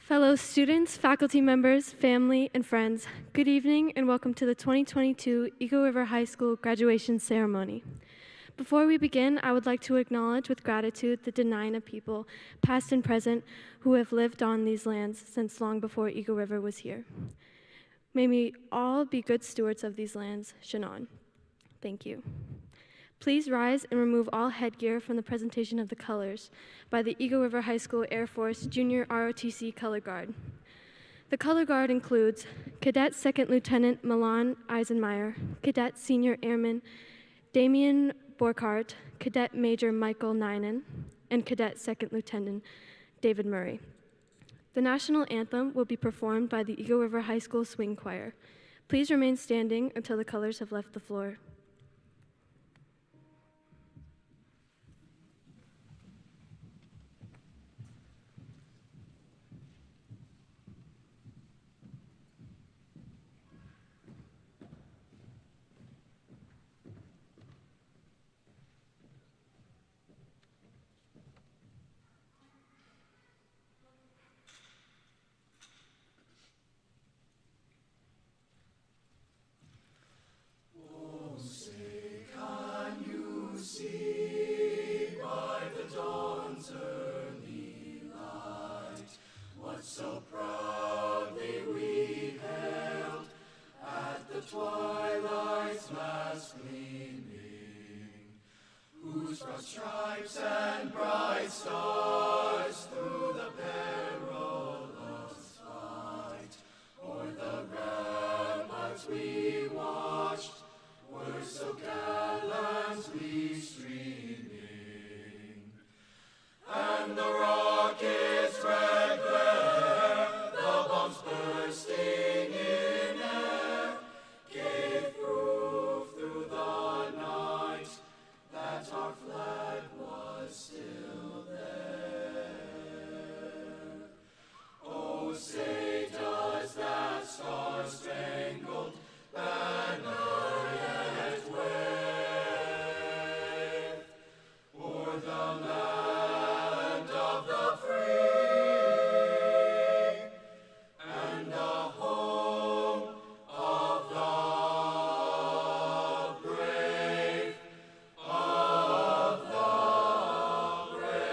Fellow students, faculty members, family, and friends, good evening and welcome to the 2022 Eagle River High School graduation ceremony. Before we begin, I would like to acknowledge with gratitude the Dena'ina people, past and present, who have lived on these lands since long before Eagle River was here. May we all be good stewards of these lands, Shannon. Thank you. Please rise and remove all headgear from the presentation of the colors by the Eagle River High School Air Force Junior ROTC Color Guard. The Color Guard includes Cadet Second Lieutenant Milan Eisenmeyer, Cadet Senior Airman Damian Borkart, Cadet Major Michael Ninen, and Cadet Second Lieutenant David Murray. The national anthem will be performed by the Eagle River High School Swing Choir. Please remain standing until the colors have left the floor. So proudly we hailed at the twilight's last gleaming, whose broad stripes and bright stars through the perilous fight o'er the ramparts we watched were so gallantly streaming, and the rockets red glare, the bombs bursting in air, gave proof through the night that our flag was still there. Oh, say does that star-spangled banner yet wave o'er the land of the free and the home of the brave, of the brave.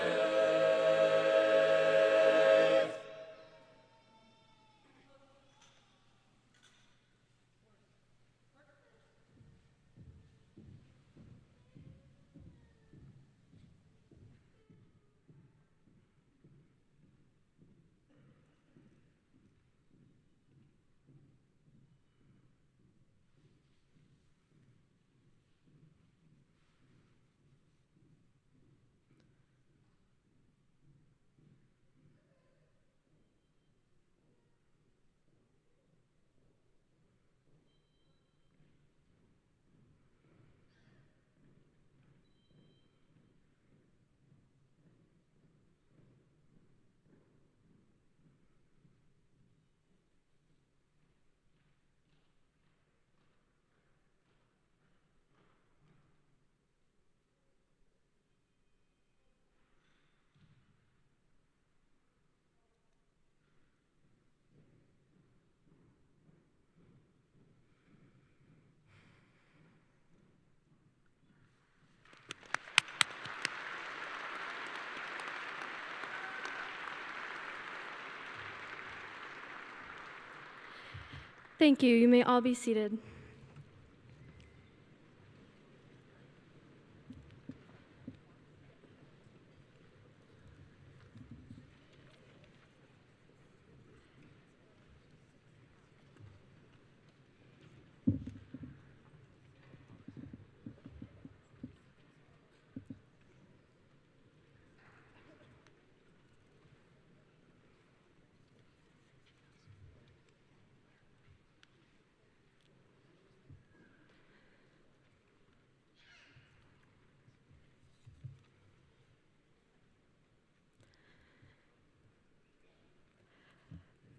Thank you. You may all be seated.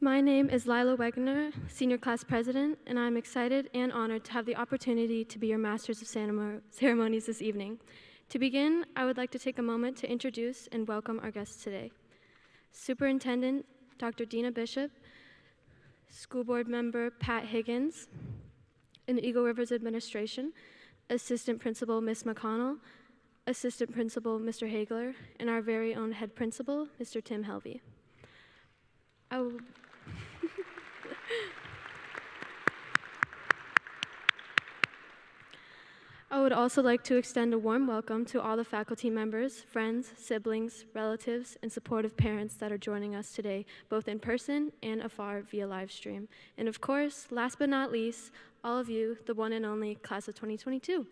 My name is Lila Wegner, Senior Class President, and I'm excited and honored to have the opportunity to be your Masters of Ceremonies this evening. To begin, I would like to take a moment to introduce and welcome our guests today. Superintendent Dr. Dina Bishop, School Board Member Pat Higgins, in Eagle Rivers Administration, Assistant Principal Ms. McConnell, Assistant Principal Mr. Hagler, and our very own Head Principal, Mr. Tim Helvey. I would also like to extend a warm welcome to all the faculty members, friends, siblings, relatives, and supportive parents that are joining us today, both in person and afar via live stream. And of course, last but not least, all of you, the one and only class of 2022.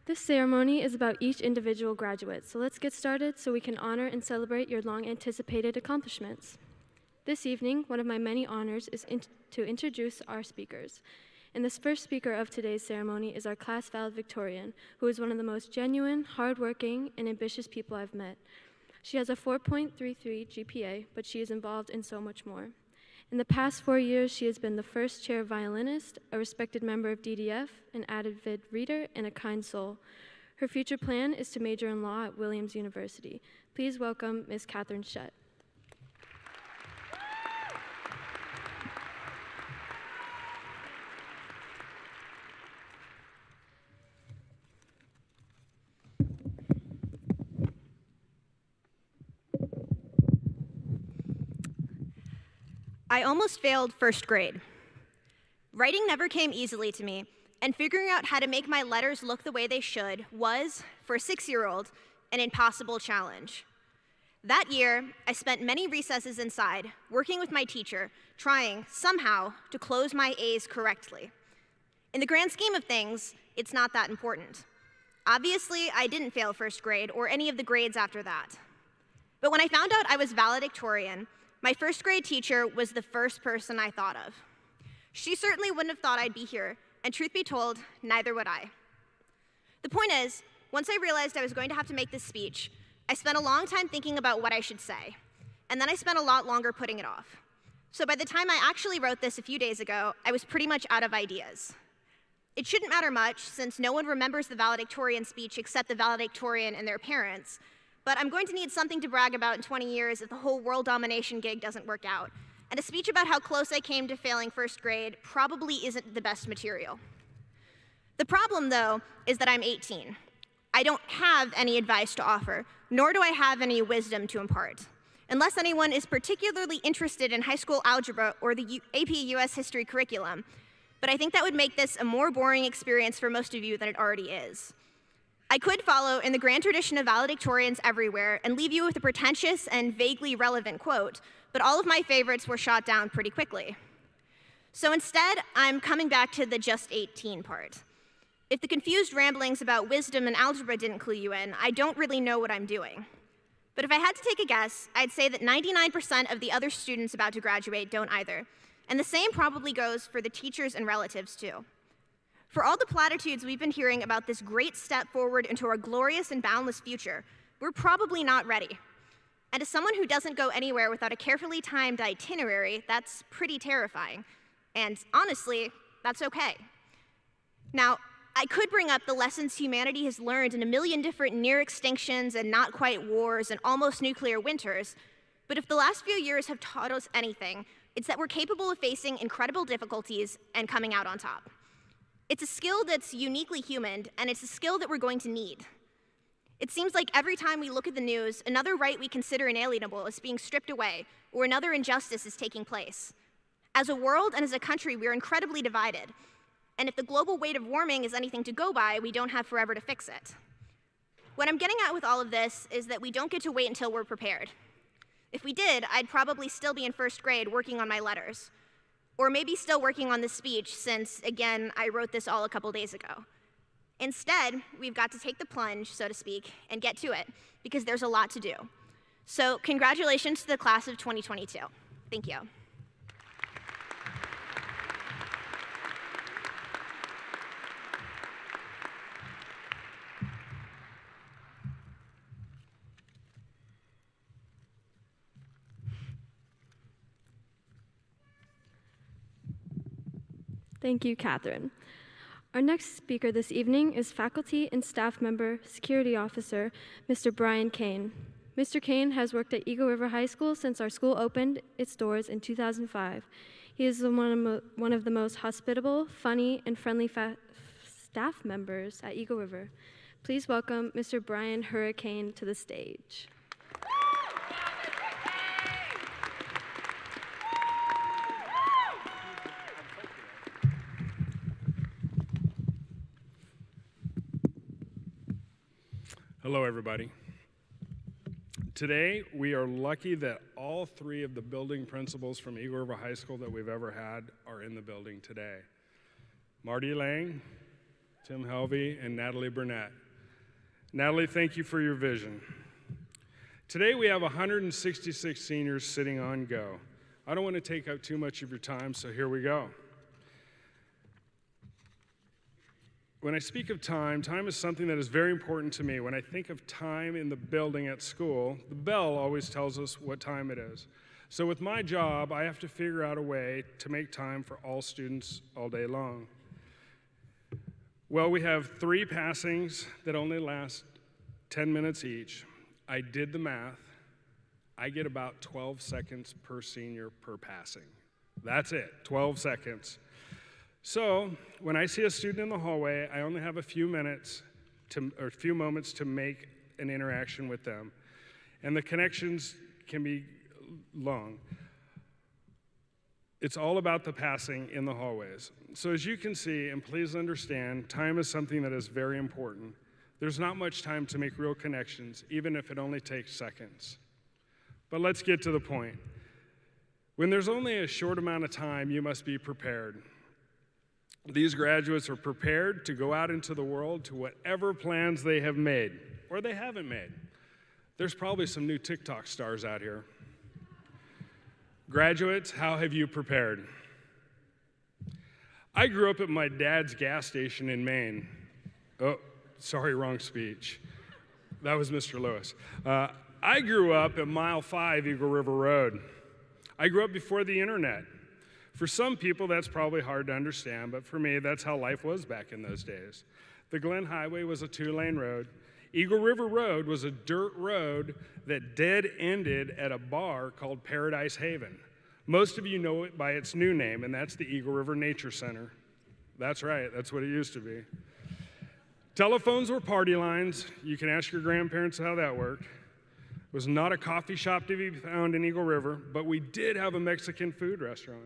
This ceremony is about each individual graduate, so let's get started so we can honor and celebrate your long-anticipated accomplishments. This evening, one of my many honors is to introduce our speakers. And this first speaker of today's ceremony is our class valedictorian, who is one of the most genuine, hardworking, and ambitious people I've met. She has a 4.33 GPA, but she is involved in so much more. In the past 4 years, she has been the first chair violinist, a respected member of DDF, an avid reader, and a kind soul. Her future plan is to major in law at Williams University. Please welcome Ms. Catherine Shutt. I almost failed first grade. Writing never came easily to me, and figuring out how to make my letters look the way they should was, for a 6-year-old, an impossible challenge. That year, I spent many recesses inside, working with my teacher, trying, somehow, to close my A's correctly. In the grand scheme of things, it's not that important. Obviously, I didn't fail first grade or any of the grades after that. But when I found out I was valedictorian, my first grade teacher was the first person I thought of. She certainly wouldn't have thought I'd be here, and truth be told, neither would I. The point is, once I realized I was going to have to make this speech, I spent a long time thinking about what I should say, and then I spent a lot longer putting it off. So by the time I actually wrote this a few days ago, I was pretty much out of ideas. It shouldn't matter much, since no one remembers the valedictorian speech except the valedictorian and their parents, but I'm going to need something to brag about in 20 years if the whole world domination gig doesn't work out. And a speech about how close I came to failing first grade probably isn't the best material. The problem, though, is that I'm 18. I don't have any advice to offer, nor do I have any wisdom to impart, unless anyone is particularly interested in high school algebra or the AP US history curriculum. But I think that would make this a more boring experience for most of you than it already is. I could follow in the grand tradition of valedictorians everywhere and leave you with a pretentious and vaguely relevant quote, but all of my favorites were shot down pretty quickly. So instead, I'm coming back to the just 18 part. If the confused ramblings about wisdom and algebra didn't clue you in, I don't really know what I'm doing. But if I had to take a guess, I'd say that 99% of the other students about to graduate don't either. And the same probably goes for the teachers and relatives too. For all the platitudes we've been hearing about this great step forward into our glorious and boundless future, we're probably not ready. And as someone who doesn't go anywhere without a carefully timed itinerary, that's pretty terrifying. And honestly, that's okay. Now, I could bring up the lessons humanity has learned in a million different near extinctions and not quite wars and almost nuclear winters, but if the last few years have taught us anything, it's that we're capable of facing incredible difficulties and coming out on top. It's a skill that's uniquely human, and it's a skill that we're going to need. It seems like every time we look at the news, another right we consider inalienable is being stripped away, or another injustice is taking place. As a world and as a country, we are incredibly divided. And if the global weight of warming is anything to go by, we don't have forever to fix it. What I'm getting at with all of this is that we don't get to wait until we're prepared. If we did, I'd probably still be in first grade working on my letters. Or maybe still working on this speech since, again, I wrote this all a couple days ago. Instead, we've got to take the plunge, so to speak, and get to it, because there's a lot to do. So congratulations to the class of 2022. Thank you. Thank you, Catherine. Our next speaker this evening is faculty and staff member, security officer, Mr. Brian Kane. Mr. Kane has worked at Eagle River High School since our school opened its doors in 2005. He is one of the most hospitable, funny, and friendly staff members at Eagle River. Please welcome Mr. Brian Hurricane to the stage. Hello, everybody. Today, we are lucky that all three of the building principals from Eagle River High School that we've ever had are in the building today. Marty Lang, Tim Helvey, and Natalie Burnett. Natalie, thank you for your vision. Today, we have 166 seniors sitting on go. I don't want to take up too much of your time, so here we go. When I speak of time, time is something that is very important to me. When I think of time in the building at school, the bell always tells us what time it is. So with my job, I have to figure out a way to make time for all students all day long. Well, we have 3 passings that only last 10 minutes each. I did the math. I get about 12 seconds per senior per passing. That's it, 12 seconds. So when I see a student in the hallway, I only have a few moments to make an interaction with them. And the connections can be long. It's all about the passing in the hallways. So as you can see, and please understand, time is something that is very important. There's not much time to make real connections, even if it only takes seconds. But let's get to the point. When there's only a short amount of time, you must be prepared. These graduates are prepared to go out into the world to whatever plans they have made, or they haven't made. There's probably some new TikTok stars out here. Graduates, how have you prepared? I grew up at my dad's gas station in Maine. Oh, sorry, wrong speech. That was Mr. Lewis. I grew up at Mile 5 Eagle River Road. I grew up before the internet. For some people, that's probably hard to understand, but for me, that's how life was back in those days. The Glen Highway was a 2-lane road. Eagle River Road was a dirt road that dead-ended at a bar called Paradise Haven. Most of you know it by its new name, and that's the Eagle River Nature Center. That's right, that's what it used to be. Telephones were party lines. You can ask your grandparents how that worked. It was not a coffee shop to be found in Eagle River, but we did have a Mexican food restaurant.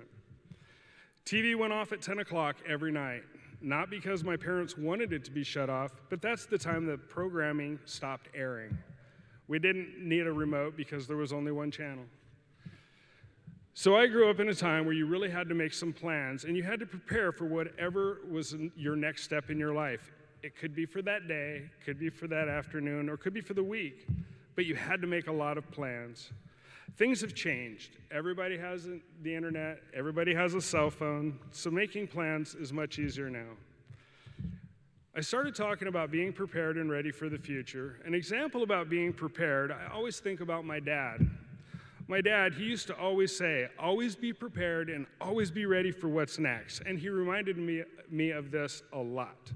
TV went off at 10 o'clock every night, not because my parents wanted it to be shut off, but that's the time that programming stopped airing. We didn't need a remote because there was only one channel. So I grew up in a time where you really had to make some plans, and you had to prepare for whatever was your next step in your life. It could be for that day, could be for that afternoon, or could be for the week, but you had to make a lot of plans. Things have changed. Everybody has the internet, everybody has a cell phone, so making plans is much easier now. I started talking about being prepared and ready for the future. An example about being prepared, I always think about my dad. My dad, he used to always say, always be prepared and always be ready for what's next. And he reminded me of this a lot.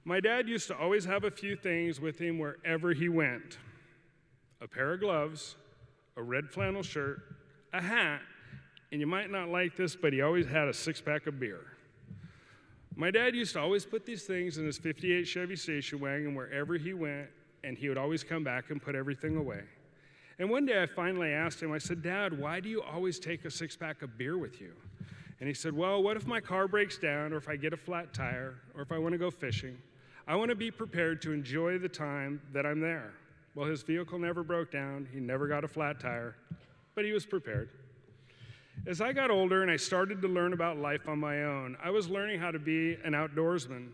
My dad used to always have a few things with him wherever he went. A pair of gloves, a red flannel shirt, a hat, and you might not like this, but he always had a 6-pack of beer. My dad used to always put these things in his 58 Chevy station wagon wherever he went, and he would always come back and put everything away. And one day I finally asked him, I said, Dad, why do you always take a 6-pack of beer with you? And he said, well, what if my car breaks down, or if I get a flat tire, or if I want to go fishing? I want to be prepared to enjoy the time that I'm there. Well, his vehicle never broke down, he never got a flat tire, but he was prepared. As I got older and I started to learn about life on my own, I was learning how to be an outdoorsman.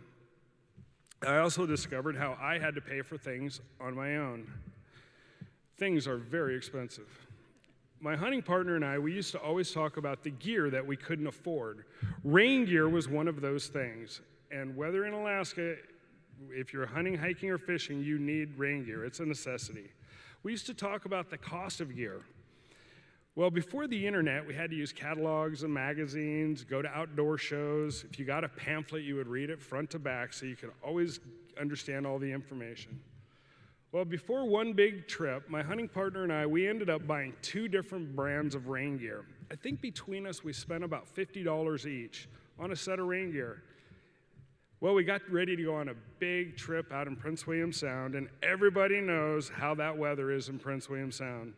I also discovered how I had to pay for things on my own. Things are very expensive. My hunting partner and I, we used to always talk about the gear that we couldn't afford. Rain gear was one of those things, and whether in Alaska, if you're hunting, hiking, or fishing, you need rain gear. It's a necessity. We used to talk about the cost of gear. Well, before the internet, we had to use catalogs and magazines, go to outdoor shows. If you got a pamphlet, you would read it front to back so you could always understand all the information. Well, before one big trip, my hunting partner and I, we ended up buying 2 different brands of rain gear. I think between us, we spent about $50 each on a set of rain gear. Well, we got ready to go on a big trip out in Prince William Sound, and everybody knows how that weather is in Prince William Sound.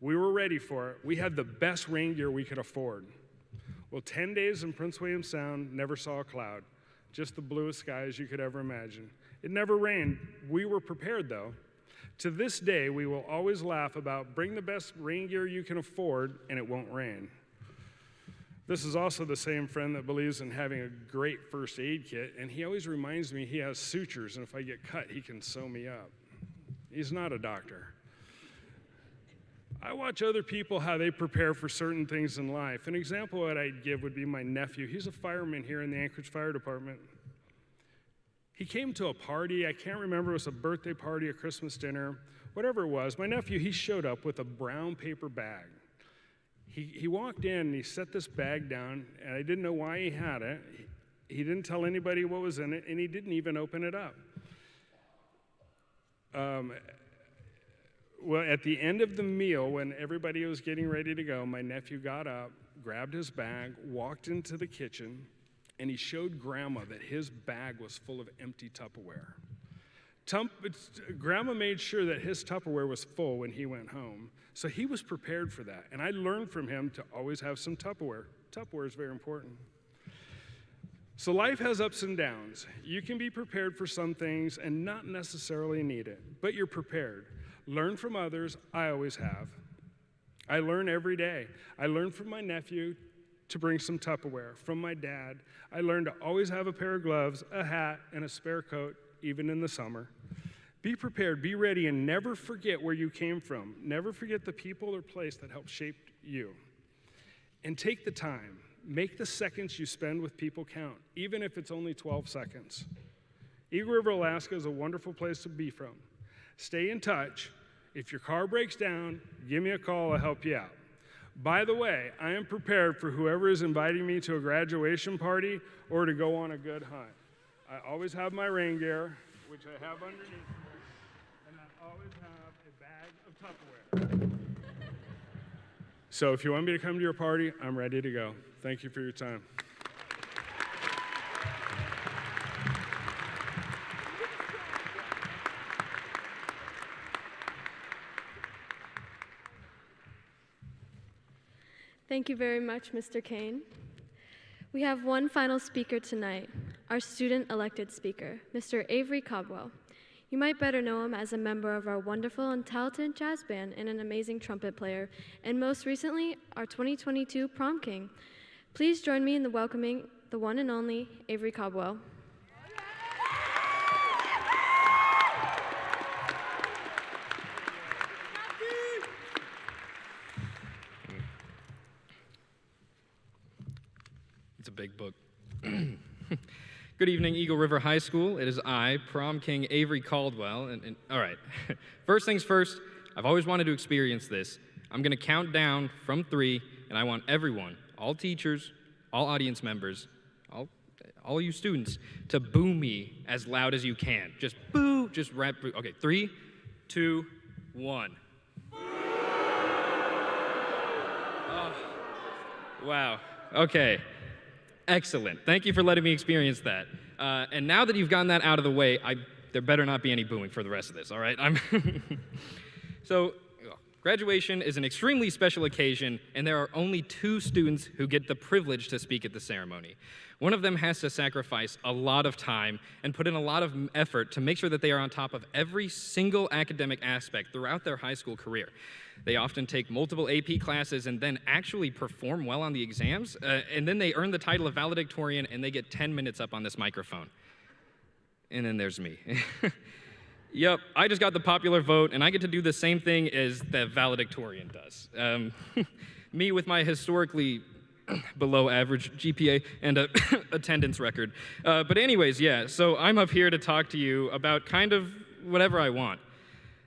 We were ready for it. We had the best rain gear we could afford. Well, 10 days in Prince William Sound, never saw a cloud, just the bluest skies you could ever imagine. It never rained. We were prepared, though. To this day, we will always laugh about bring the best rain gear you can afford, and it won't rain. This is also the same friend that believes in having a great first aid kit, and he always reminds me he has sutures, and if I get cut, he can sew me up. He's not a doctor. I watch other people, how they prepare for certain things in life. An example that I'd give would be my nephew. He's a fireman here in the Anchorage Fire Department. He came to a party, I can't remember, it was a birthday party, a Christmas dinner, whatever it was. My nephew, he showed up with a brown paper bag. He walked in and he set this bag down, and I didn't know why he had it. He didn't tell anybody what was in it, and he didn't even open it up. Well, at the end of the meal, when everybody was getting ready to go, my nephew got up, grabbed his bag, walked into the kitchen, and he showed Grandma that his bag was full of empty Tupperware. Grandma made sure that his Tupperware was full when he went home, so he was prepared for that. And I learned from him to always have some Tupperware. Tupperware is very important. So life has ups and downs. You can be prepared for some things and not necessarily need it, but you're prepared. Learn from others. I always have. I learn every day. I learned from my nephew to bring some Tupperware. From my dad, I learned to always have a pair of gloves, a hat, and a spare coat, even in the summer. Be prepared, be ready, and never forget where you came from. Never forget the people or place that helped shape you. And take the time. Make the seconds you spend with people count, even if it's only 12 seconds. Eagle River, Alaska is a wonderful place to be from. Stay in touch. If your car breaks down, give me a call, I'll help you out. By the way, I am prepared for whoever is inviting me to a graduation party or to go on a good hunt. I always have my rain gear, which I have underneath here, and I always have a bag of Tupperware. So if you want me to come to your party, I'm ready to go. Thank you for your time. Thank you very much, Mr. Kane. We have one final speaker tonight, our student-elected speaker, Mr. Avery Caldwell. You might better know him as a member of our wonderful and talented jazz band and an amazing trumpet player, and most recently, our 2022 prom king. Please join me in welcoming the one and only Avery Caldwell. It's a big book. Good evening, Eagle River High School. It is I, prom king Avery Caldwell. And all right, first things first, I've always wanted to experience this. I'm going to count down from 3, and I want everyone, all teachers, all audience members, all you students, to boo me as loud as you can. Just boo, just rap boo. Okay, 3, 2, 1. Oh, wow, okay. Excellent. Thank you for letting me experience that. And now that you've gotten that out of the way, there better not be any booing for the rest of this, all right? So, graduation is an extremely special occasion, and there are only 2 students who get the privilege to speak at the ceremony. One of them has to sacrifice a lot of time and put in a lot of effort to make sure that they are on top of every single academic aspect throughout their high school career. They often take multiple AP classes and then actually perform well on the exams, and then they earn the title of valedictorian, and they get 10 minutes up on this microphone. And then there's me. Yep, I just got the popular vote, and I get to do the same thing as the valedictorian does. Me with my historically below average GPA and a attendance record. But anyways, yeah, so I'm up here to talk to you about kind of whatever I want.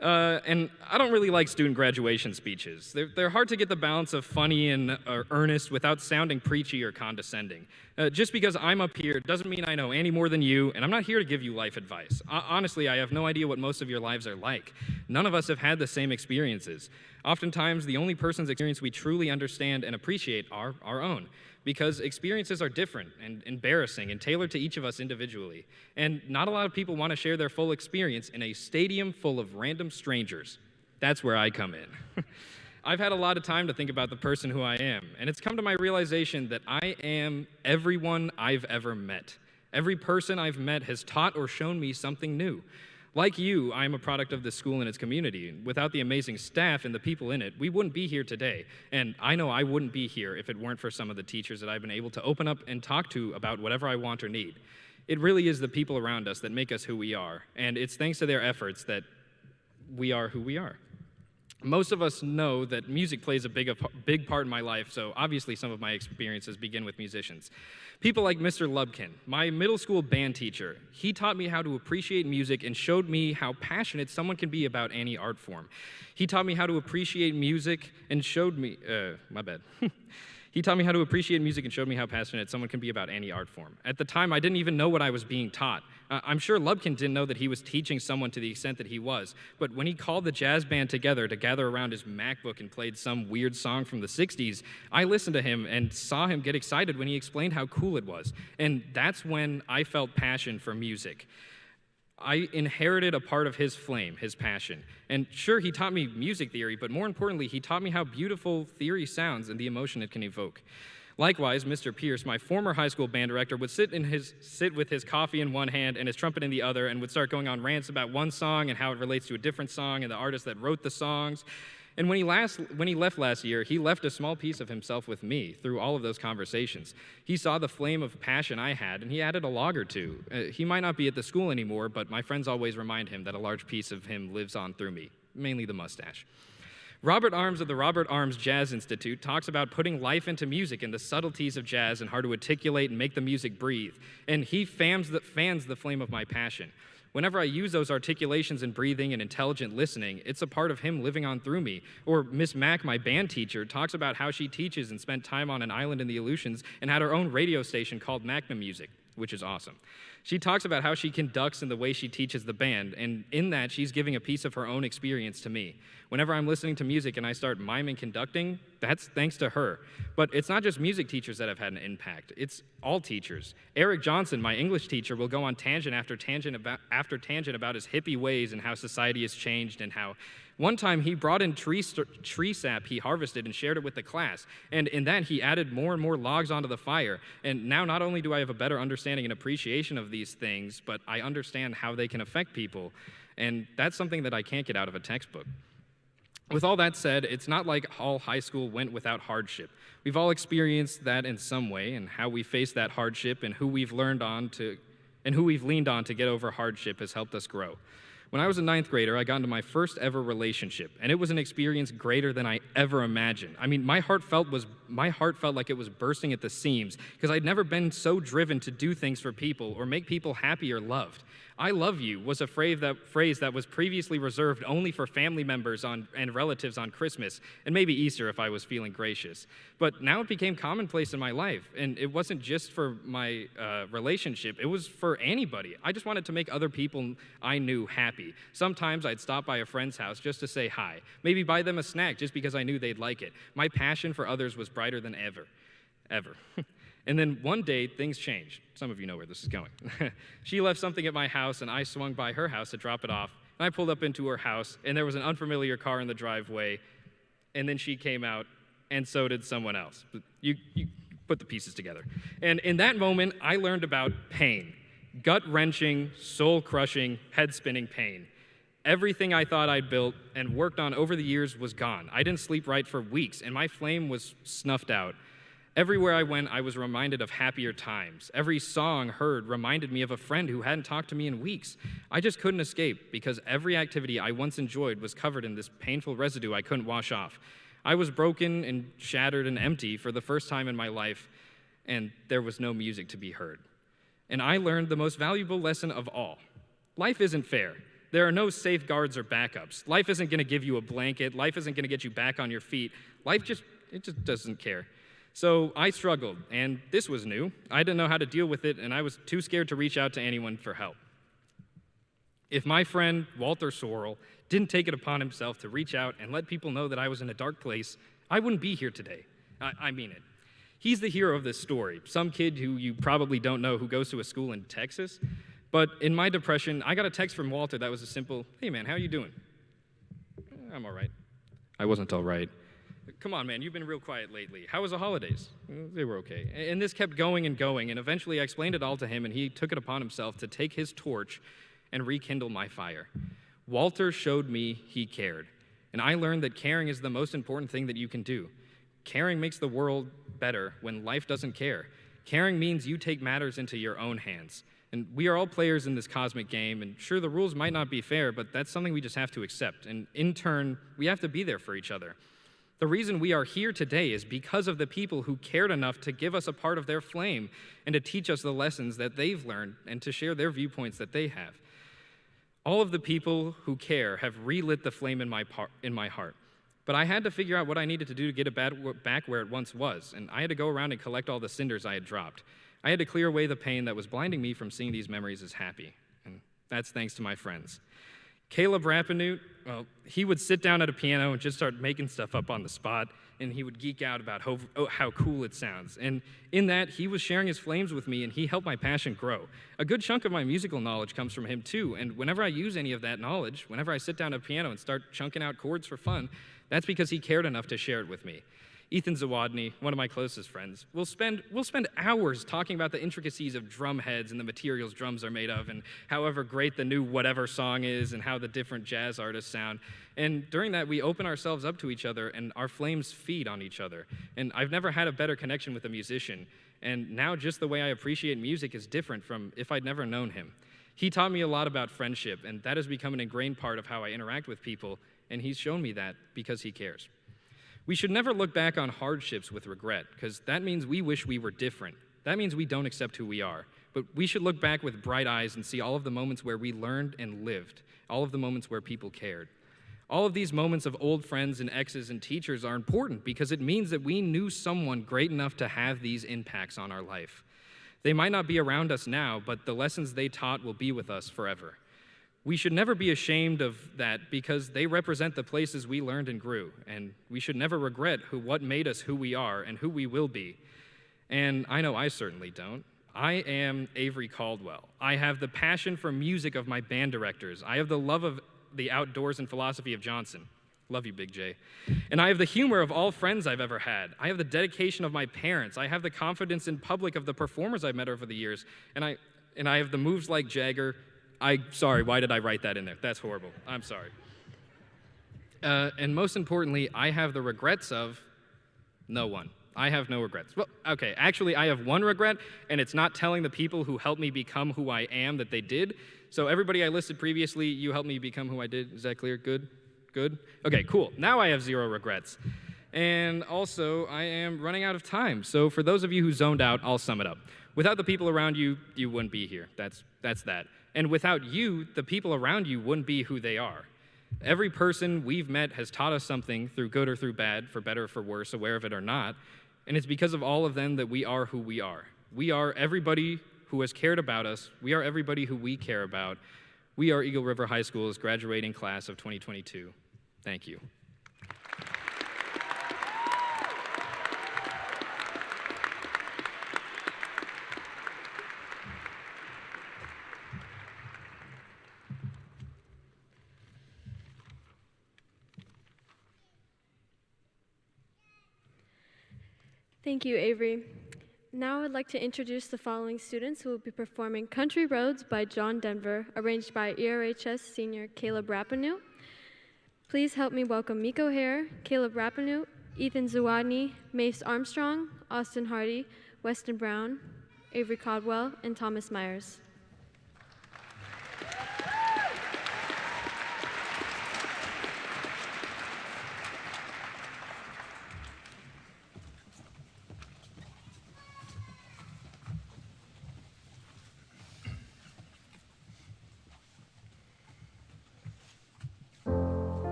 And I don't really like student graduation speeches. They're hard to get the balance of funny and earnest without sounding preachy or condescending. Just because I'm up here doesn't mean I know any more than you, and I'm not here to give you life advice. Honestly, I have no idea what most of your lives are like. None of us have had the same experiences. Oftentimes, the only person's experience we truly understand and appreciate are our own, because experiences are different and embarrassing and tailored to each of us individually. And not a lot of people want to share their full experience in a stadium full of random strangers. That's where I come in. I've had a lot of time to think about the person who I am, and it's come to my realization that I am everyone I've ever met. Every person I've met has taught or shown me something new. Like you, I'm a product of this school and its community. Without the amazing staff and the people in it, we wouldn't be here today. And I know I wouldn't be here if it weren't for some of the teachers that I've been able to open up and talk to about whatever I want or need. It really is the people around us that make us who we are, and it's thanks to their efforts that we are who we are. Most of us know that music plays a big part in my life, so obviously some of my experiences begin with musicians. People like Mr. Lubkin, my middle school band teacher. He taught me how to appreciate music and showed me how passionate someone can be about any art form. He taught me how to appreciate music and showed me, He taught me how to appreciate music and showed me how passionate someone can be about any art form. At the time, I didn't even know what I was being taught. I'm sure Lubkin didn't know that he was teaching someone to the extent that he was, but when he called the jazz band together to gather around his MacBook and played some weird song from the 60s, I listened to him and saw him get excited when he explained how cool it was. And that's when I felt passion for music. I inherited a part of his flame, his passion. And sure, he taught me music theory, but more importantly, he taught me how beautiful theory sounds and the emotion it can evoke. Likewise, Mr. Pierce, my former high school band director, would sit with his coffee in one hand and his trumpet in the other and would start going on rants about one song and how it relates to a different song and the artist that wrote the songs. And when he left last year, he left a small piece of himself with me through all of those conversations. He saw the flame of passion I had, and he added a log or two. He might not be at the school anymore, but my friends always remind him that a large piece of him lives on through me, mainly the mustache. Robert Arms of the Robert Arms Jazz Institute talks about putting life into music and the subtleties of jazz and how to articulate and make the music breathe. And he fans the flame of my passion. Whenever I use those articulations and breathing and intelligent listening, it's a part of him living on through me. Or Miss Mack, my band teacher, talks about how she teaches and spent time on an island in the Aleutians and had her own radio station called Magna Music, which is awesome. She talks about how she conducts and the way she teaches the band, and in that, she's giving a piece of her own experience to me. Whenever I'm listening to music and I start miming conducting, that's thanks to her. But it's not just music teachers that have had an impact. It's all teachers. Eric Johnson, my English teacher, will go on tangent after tangent about his hippie ways and how society has changed and how one time he brought in tree sap he harvested and shared it with the class. And in that, he added more and more logs onto the fire. And now not only do I have a better understanding and appreciation of these things, but I understand how they can affect people. And that's something that I can't get out of a textbook. With all that said, it's not like all high school went without hardship. We've all experienced that in some way, and how we face that hardship and who we've leaned on to get over hardship has helped us grow. When I was a ninth grader, I got into my first ever relationship, and it was an experience greater than I ever imagined. I mean, my heart felt like it was bursting at the seams, because I'd never been so driven to do things for people or make people happy or loved. I love you was a phrase that was previously reserved only for family members and relatives on Christmas, and maybe Easter if I was feeling gracious. But now it became commonplace in my life, and it wasn't just for my relationship, it was for anybody. I just wanted to make other people I knew happy. Sometimes I'd stop by a friend's house just to say hi, maybe buy them a snack just because I knew they'd like it. My passion for others was brighter than ever. And then one day, things changed. Some of you know where this is going. She left something at my house, and I swung by her house to drop it off. And I pulled up into her house, and there was an unfamiliar car in the driveway. And then she came out, and so did someone else. You put the pieces together. And in that moment, I learned about pain. Gut-wrenching, soul-crushing, head-spinning pain. Everything I thought I'd built and worked on over the years was gone. I didn't sleep right for weeks, and my flame was snuffed out. Everywhere I went, I was reminded of happier times. Every song heard reminded me of a friend who hadn't talked to me in weeks. I just couldn't escape because every activity I once enjoyed was covered in this painful residue I couldn't wash off. I was broken and shattered and empty for the first time in my life, and there was no music to be heard. And I learned the most valuable lesson of all. Life isn't fair. There are no safeguards or backups. Life isn't going to give you a blanket. Life isn't going to get you back on your feet. Life just doesn't care. So I struggled, and this was new. I didn't know how to deal with it, and I was too scared to reach out to anyone for help. If my friend Walter Sorrell didn't take it upon himself to reach out and let people know that I was in a dark place, I wouldn't be here today. I mean it. He's the hero of this story, some kid who you probably don't know who goes to a school in Texas. But in my depression, I got a text from Walter that was a simple, "Hey man, how you doing?" "I'm all right." I wasn't all right. "Come on, man, you've been real quiet lately. How was the holidays?" "They were okay." And this kept going, and eventually I explained it all to him, and he took it upon himself to take his torch and rekindle my fire. Walter showed me he cared, and I learned that caring is the most important thing that you can do. Caring makes the world better when life doesn't care. Caring means you take matters into your own hands. And we are all players in this cosmic game, and sure, the rules might not be fair, but that's something we just have to accept. And in turn, we have to be there for each other. The reason we are here today is because of the people who cared enough to give us a part of their flame and to teach us the lessons that they've learned and to share their viewpoints that they have. All of the people who care have relit the flame in my heart. But I had to figure out what I needed to do to get it back where it once was, and I had to go around and collect all the cinders I had dropped. I had to clear away the pain that was blinding me from seeing these memories as happy, and that's thanks to my friends. Caleb Rappanute, well, he would sit down at a piano and just start making stuff up on the spot, and he would geek out about how cool it sounds. And in that, he was sharing his flames with me, and he helped my passion grow. A good chunk of my musical knowledge comes from him, too, and whenever I use any of that knowledge, whenever I sit down at a piano and start chunking out chords for fun, that's because he cared enough to share it with me. Ethan Zawadny, one of my closest friends, we'll spend hours talking about the intricacies of drum heads and the materials drums are made of, and however great the new whatever song is, and how the different jazz artists sound. And during that, we open ourselves up to each other, and our flames feed on each other. And I've never had a better connection with a musician. And now just the way I appreciate music is different from if I'd never known him. He taught me a lot about friendship, and that has become an ingrained part of how I interact with people, and he's shown me that because he cares. We should never look back on hardships with regret, because that means we wish we were different. That means we don't accept who we are. But we should look back with bright eyes and see all of the moments where we learned and lived, all of the moments where people cared. All of these moments of old friends and exes and teachers are important because it means that we knew someone great enough to have these impacts on our life. They might not be around us now, but the lessons they taught will be with us forever. We should never be ashamed of that because they represent the places we learned and grew, and we should never regret what made us who we are and who we will be. And I know I certainly don't. I am Avery Caldwell. I have the passion for music of my band directors. I have the love of the outdoors and philosophy of Johnson. Love you, Big J. And I have the humor of all friends I've ever had. I have the dedication of my parents. I have the confidence in public of the performers I've met over the years. And I have the moves like Jagger. Sorry, why did I write that in there? That's horrible. I'm sorry. And most importantly, I have the regrets of no one. I have no regrets. Well, okay, actually, I have one regret, and it's not telling the people who helped me become who I am that they did. So everybody I listed previously, you helped me become who I did. Is that clear? Good? Good? Okay, cool. Now I have 0 regrets. And also, I am running out of time. So for those of you who zoned out, I'll sum it up. Without the people around you, you wouldn't be here. That's that. And without you, the people around you wouldn't be who they are. Every person we've met has taught us something, through good or through bad, for better or for worse, aware of it or not. And it's because of all of them that we are who we are. We are everybody who has cared about us. We are everybody who we care about. We are Eagle River High School's graduating class of 2022. Thank you. Thank you, Avery. Now I'd like to introduce the following students who will be performing Country Roads by John Denver, arranged by ERHS senior Caleb Rappanute. Please help me welcome Miko Hare, Caleb Rappanute, Ethan Zawadny, Mace Armstrong, Austin Hardy, Weston Brown, Avery Caldwell, and Thomas Myers.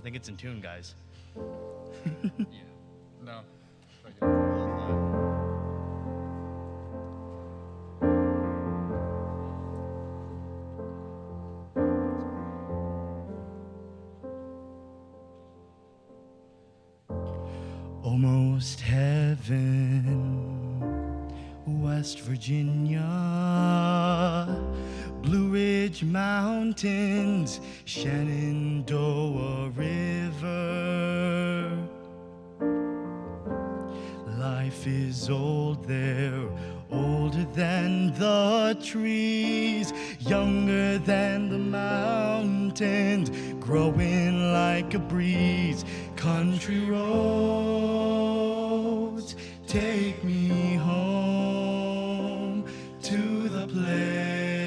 think it's in tune, guys. No. Almost heaven, West Virginia, Blue Ridge Mountains, Shenandoah River. Life is old there, older than the trees, younger than the mountains, growing like a breeze. Country roads, take me home to the place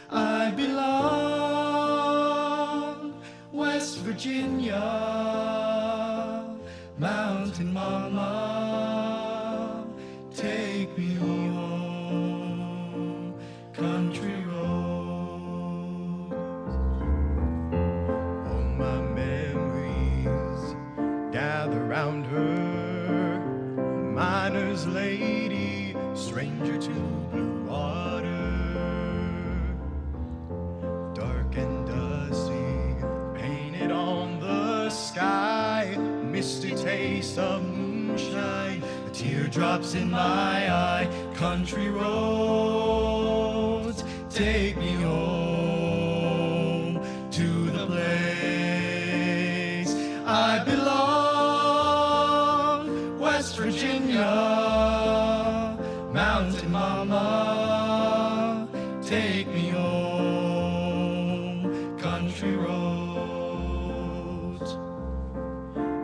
I belong. West Virginia, Mountain Mama, take me home, country roads. All my memories gather round her, miner's lady, stranger to blue water, dark and dusty, painted on the sky, misty taste of moonshine, the teardrops in my eye. Country roads, take me home to the place I belong. West Virginia, Mountain Mama, take me home, country roads.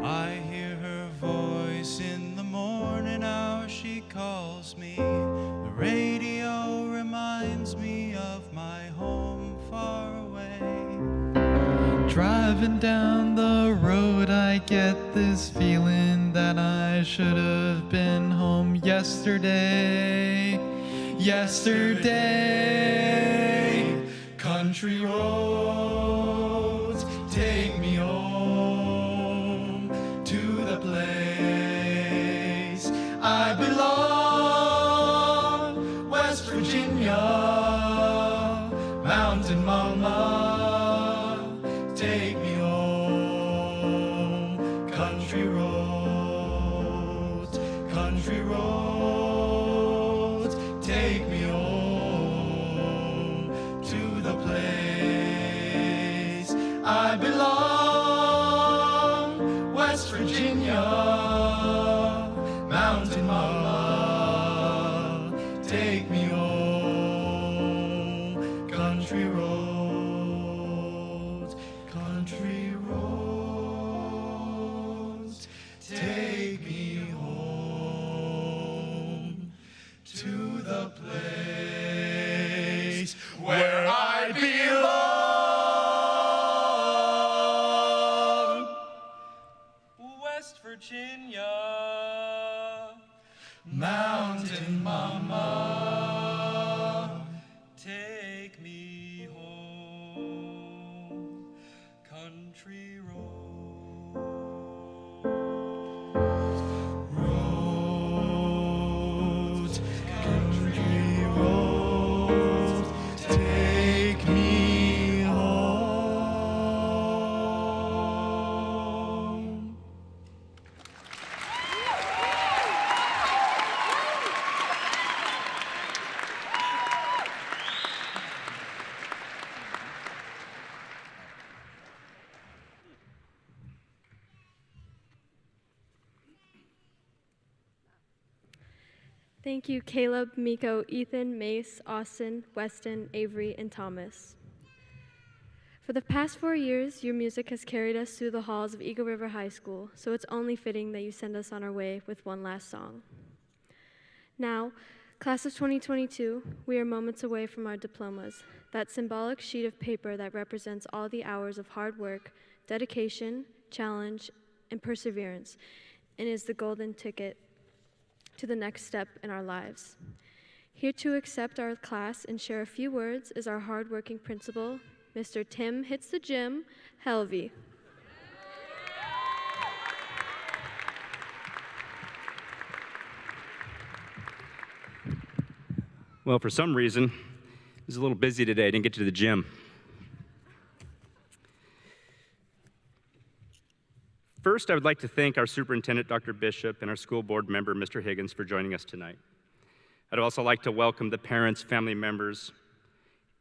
I hear her voice in the morning hour, she calls me. The radio reminds me of my home far away. Driving down the road, I get this feeling that I should have been home yesterday. Yesterday, country roads, take me home to the place I belong. West Virginia, Mountain Mama, take me home, country roads, country roads, take me home to the place I belong. West Virginia, Mountain Mama, take me home, country roads, country roads, take me home to the place where I belong. West Virginia, Mountain Mama, take me home, country roads, country roads, take me home. Thank you, Caleb, Miko, Ethan, Mace, Austin, Weston, Avery, and Thomas. For the past 4 years, your music has carried us through the halls of Eagle River High School, so it's only fitting that you send us on our way with one last song. Now, class of 2022, we are moments away from our diplomas, that symbolic sheet of paper that represents all the hours of hard work, dedication, challenge, and perseverance, and is the golden ticket to the next step in our lives. Here to accept our class and share a few words is our hardworking principal, Mr. Tim Hits the Gym Helvey. Well, for some reason, I was a little busy today. I didn't get to the gym. First, I would like to thank our superintendent, Dr. Bishop, and our school board member, Mr. Higgins, for joining us tonight. I'd also like to welcome the parents, family members,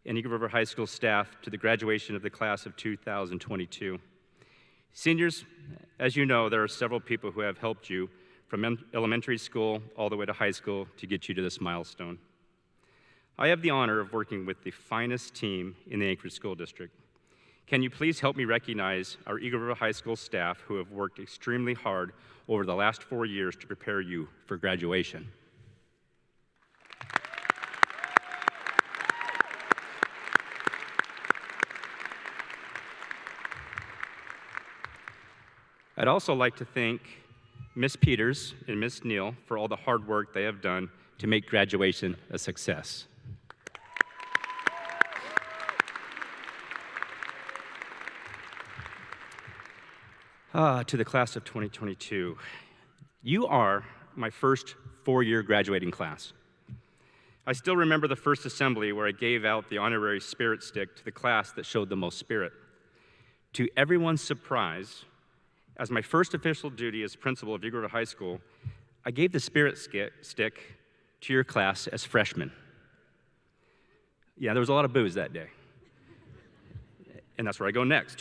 and Eagle River High School staff to the graduation of the class of 2022. Seniors, as you know, there are several people who have helped you from elementary school all the way to high school to get you to this milestone. I have the honor of working with the finest team in the Anchorage School District. Can you please help me recognize our Eagle River High School staff who have worked extremely hard over the last 4 years to prepare you for graduation? I'd also like to thank Ms. Peters and Ms. Neal for all the hard work they have done to make graduation a success. To the class of 2022. You are my first 4-year graduating class. I still remember the first assembly where I gave out the honorary spirit stick to the class that showed the most spirit. To everyone's surprise, as my first official duty as principal of Eagle River High School, I gave the spirit stick to your class as freshmen. Yeah, there was a lot of boos that day. And that's where I go next.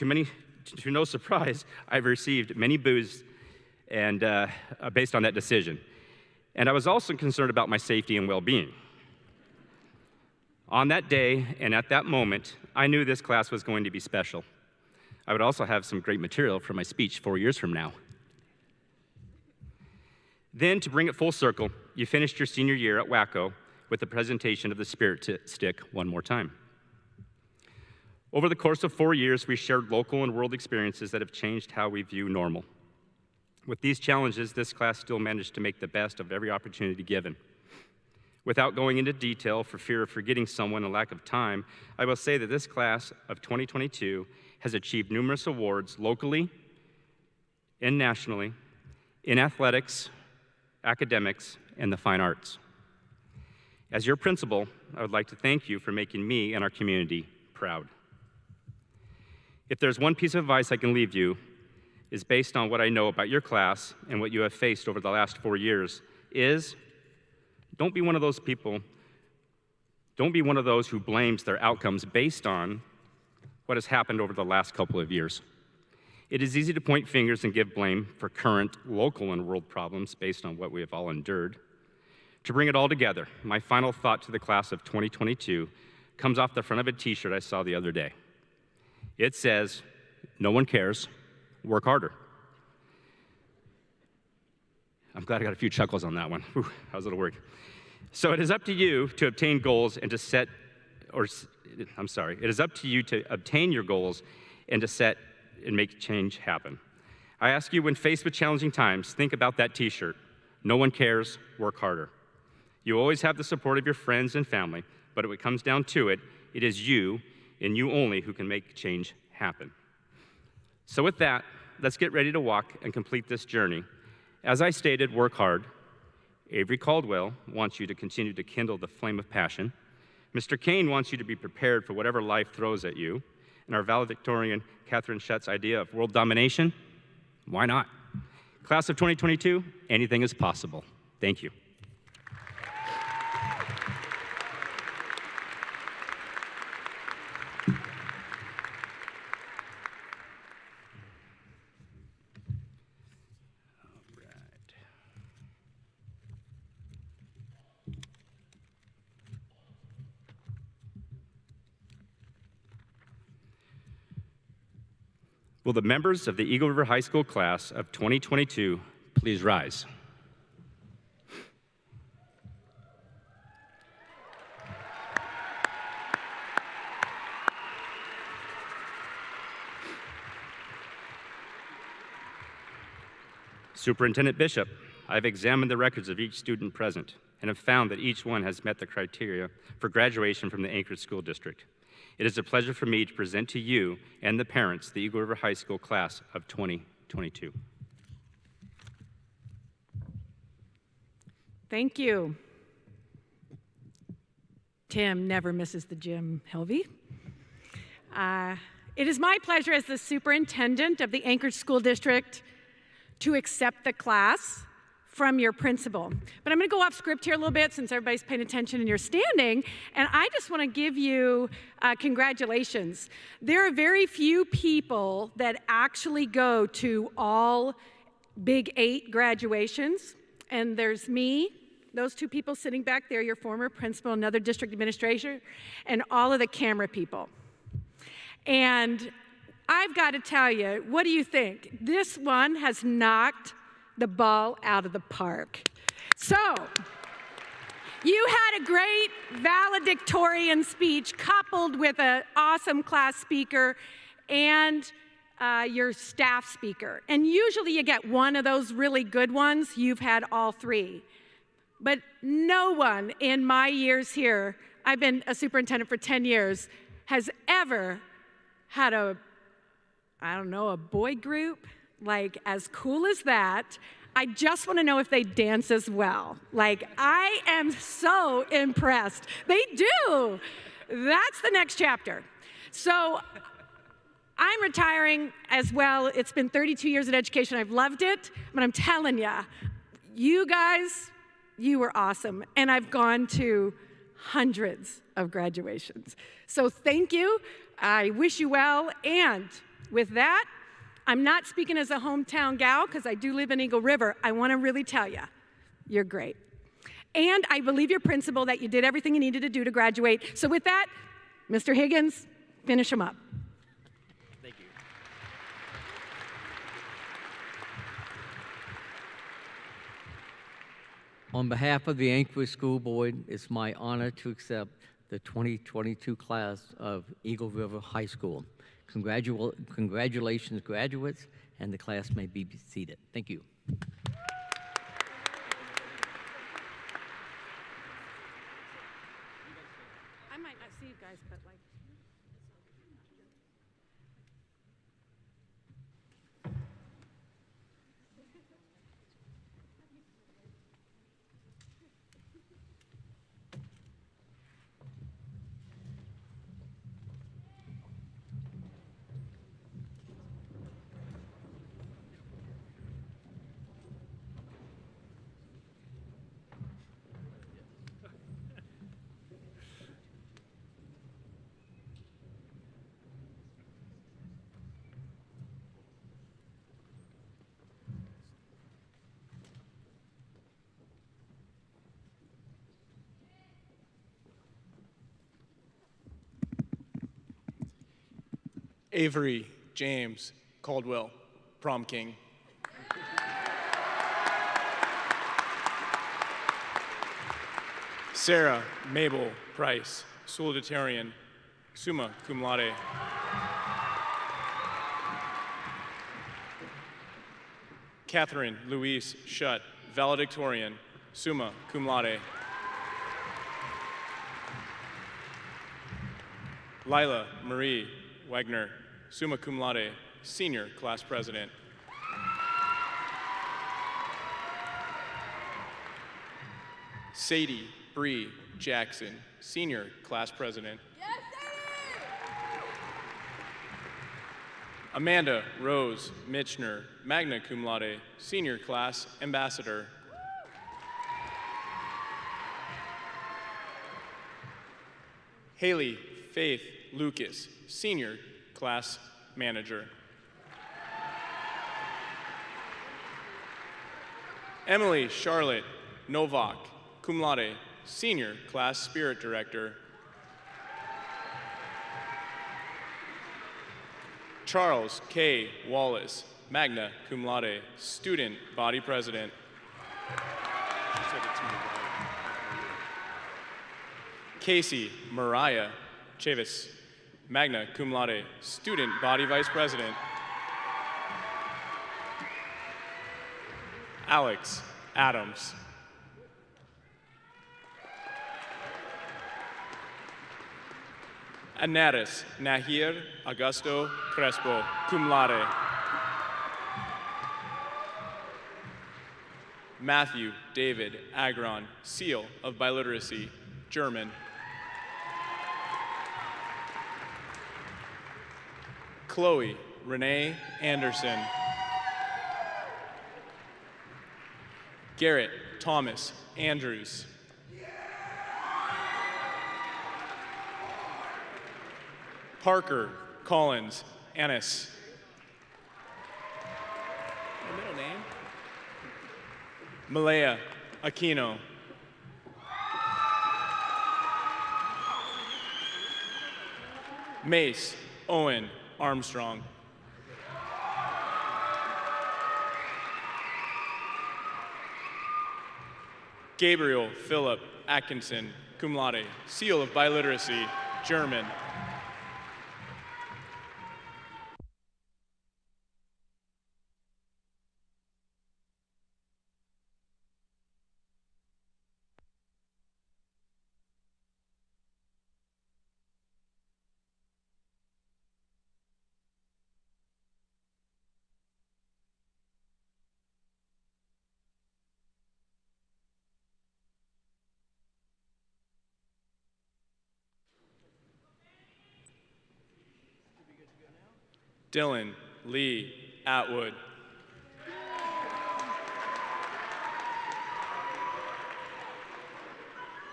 To no surprise, I've received many boos and based on that decision. And I was also concerned about my safety and well-being. On that day and at that moment, I knew this class was going to be special. I would also have some great material for my speech 4 years from now. Then, to bring it full circle, you finished your senior year at WACO with the presentation of the Spirit Stick one more time. Over the course of 4 years, we shared local and world experiences that have changed how we view normal. With these challenges, this class still managed to make the best of every opportunity given. Without going into detail for fear of forgetting someone and lack of time, I will say that this class of 2022 has achieved numerous awards locally and nationally in athletics, academics, and the fine arts. As your principal, I would like to thank you for making me and our community proud. If there's one piece of advice I can leave you, is based on what I know about your class and what you have faced over the last 4 years, is don't be one of those people, don't be one of those who blames their outcomes based on what has happened over the last couple of years. It is easy to point fingers and give blame for current local and world problems based on what we have all endured. To bring it all together, my final thought to the class of 2022 comes off the front of a t-shirt I saw the other day. It says, "No one cares, work harder." I'm glad I got a few chuckles on that one. Whew, that was a little work. So it is up to you to obtain goals and to set, it is up to you to obtain your goals and to set and make change happen. I ask you, when faced with challenging times, think about that t-shirt. No one cares, work harder. You always have the support of your friends and family, but when it comes down to it, it is you and you only who can make change happen. So with that, let's get ready to walk and complete this journey. As I stated, work hard. Avery Caldwell wants you to continue to kindle the flame of passion. Mr. Kane wants you to be prepared for whatever life throws at you. And our valedictorian, Catherine Shutt's idea of world domination, why not? Class of 2022, anything is possible. Thank you. Will the members of the Eagle River High School class of 2022 please rise? Superintendent Bishop, I've examined the records of each student present and have found that each one has met the criteria for graduation from the Anchorage School District. It is a pleasure for me to present to you and the parents the Eagle River High School class of 2022. Thank you. Tim never misses the gym, Helvey. It is my pleasure as the superintendent of the Anchorage School District to accept the class from your principal. But I'm going to go off script here a little bit since everybody's paying attention and you're standing, and I just want to give you congratulations. There are very few people that actually go to all Big 8 graduations, and there's me, those two people sitting back there, your former principal, another district administrator, and all of the camera people. And I've got to tell you, what do you think? This one has knocked the ball out of the park. So, you had a great valedictorian speech coupled with an awesome class speaker and your staff speaker. And usually you get one of those really good ones. You've had all three. But no one in my years here, I've been a superintendent for 10 years, has ever had a boy group like as cool as that. I just want to know if they dance as well. Like, I am so impressed. They do. That's the next chapter. So I'm retiring as well. It's been 32 years in education. I've loved it, but I'm telling you, you guys, you were awesome. And I've gone to hundreds of graduations. So thank you. I wish you well. And with that, I'm not speaking as a hometown gal because I do live in Eagle River. I want to really tell you, you're great. And I believe your principal that you did everything you needed to do to graduate. So with that, Mr. Higgins, finish them up. Thank you. On behalf of the Anchorage School Board, it's my honor to accept the 2022 class of Eagle River High School. Congratulations, graduates, and the class may be seated. Thank you. I might not see you guys, but like. Avery James Caldwell, prom king. Sarah Mabel Price, salutatorian, summa cum laude. Catherine Louise Shutt, valedictorian, summa cum laude. Lila Marie Wagner, summa cum laude, senior class president. Sadie Bree Jackson, senior class president. Yes, Sadie! Amanda Rose Mitchner, magna cum laude, senior class ambassador. Haley Faith Lucas, senior class manager. Emily Charlotte Novak, cum laude, senior class spirit director. Charles K. Wallace, magna cum laude, student body president. Casey Mariah Chavis, magna cum laude, student body vice president. Alex Adams. Anaris Nahir Augusto Crespo, cum laude. Matthew David Agron, seal of biliteracy, German. Chloe Renee Anderson. Garrett Thomas Andrews. Parker Collins Annis. Her middle name? Malaya Aquino. Mace Owen Armstrong. Gabriel Philip Atkinson, cum laude, seal of biliteracy, German. Dylan Lee Atwood.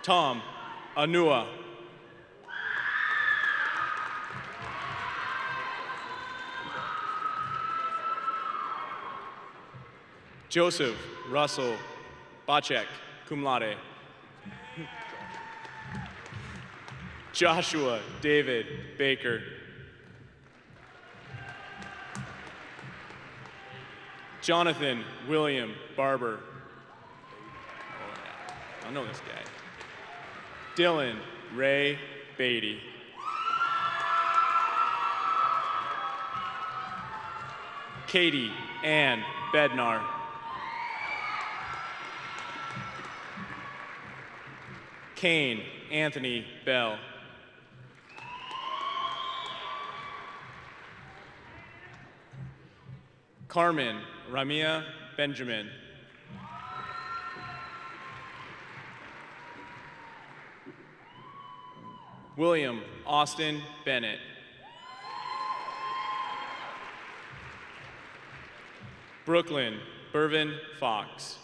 Tom Anua. Joseph Russell Bacek, cum laude. Joshua David Baker. Jonathan William Barber. I know this guy. Dylan Ray Beatty. Katie Ann Bednar. Kane Anthony Bell. Carmen Ramia Benjamin. William Austin Bennett. Brooklyn Bervin Fox.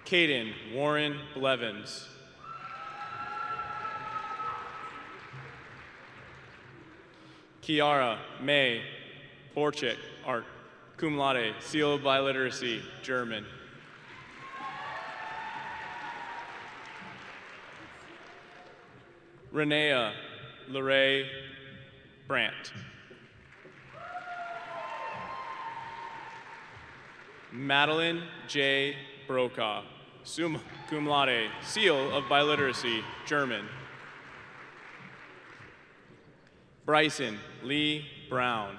Caden Warren Blevins. Kiara May Borchik, art, cum laude, seal of biliteracy, German. Renea Lorraine Brandt. Madeline J. Brokaw, summa cum laude, seal of biliteracy, German. Bryson Lee Brown.